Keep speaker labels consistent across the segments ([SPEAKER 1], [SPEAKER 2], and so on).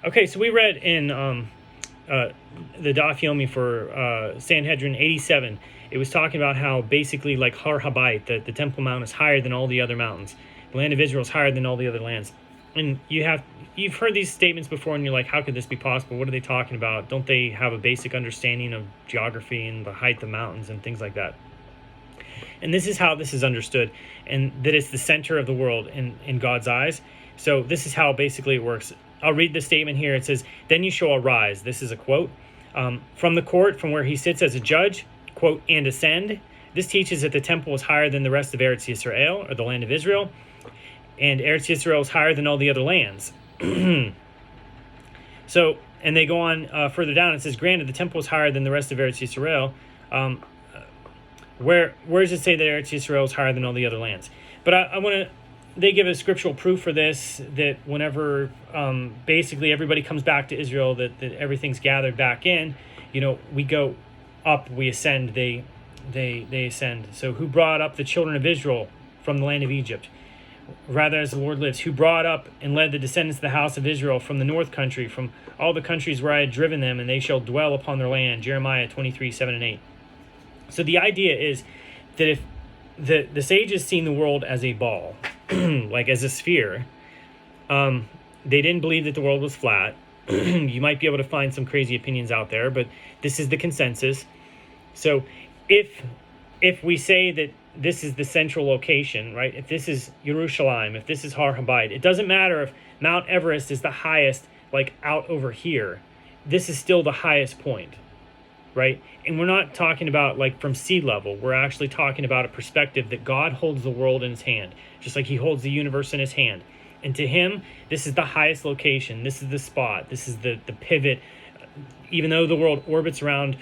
[SPEAKER 1] Okay, so we read in the Daf Yomi for Sanhedrin 87. It was talking about how basically like Habayit, the Temple Mount, is higher than all the other mountains. The land of Israel is higher than all the other lands. And you've heard these statements before, and you're like, how could this be possible? What are they talking about? Don't they have a basic understanding of geography and the height of mountains and things like that? And this is how this is understood, and that it's the center of the world in God's eyes. So this is how basically it works. I'll read the statement here. It says, "Then you shall arise." This is a quote from the court, from where he sits as a judge, quote, "and ascend." This teaches that the temple is higher than the rest of Eretz Yisrael, or the land of Israel, and Eretz Yisrael is higher than all the other lands. So, and they go on further down. It says, "Granted, the temple is higher than the rest of Eretz Yisrael." Where does it say that Eretz Yisrael is higher than all the other lands? But I want to. They give a scriptural proof for this, that whenever basically everybody comes back to Israel, that everything's gathered back in, we go up, we ascend, they ascend. So who brought up the children of Israel from the land of Egypt? Rather, as the Lord lives, who brought up and led the descendants of the house of Israel from the north country, from all the countries where I had driven them, and they shall dwell upon their land. Jeremiah 23, 7 and 8. So the idea is that if the sages seen the world as a ball, like as a sphere, they didn't believe that the world was flat. You might be able to find some crazy opinions out there, but this is the consensus. So if we say that this is the central location, right? If this is Jerusalem, if this is Har Habayit, it doesn't matter if Mount Everest is the highest, like out over here. This is still the highest point, right? And we're not talking about like from sea level. We're actually talking about a perspective that God holds the world in his hand, just like he holds the universe in his hand. And to him, this is the highest location. This is the spot. This is the pivot. Even though the world orbits around,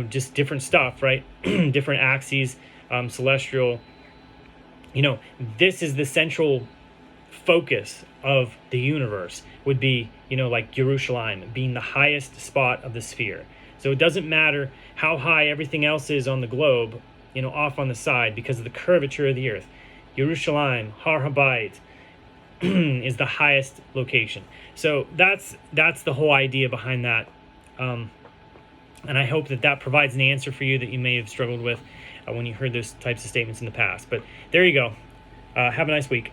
[SPEAKER 1] just different stuff, right? Different axes, celestial. This is the central focus of the universe, would be, like Jerusalem being the highest spot of the sphere. So it doesn't matter how high everything else is on the globe, off on the side, because of the curvature of the earth. Jerusalem, Har Habayit, is the highest location. So that's the whole idea behind that. And I hope that provides an answer for you that you may have struggled with when you heard those types of statements in the past. But there you go. Have a nice week.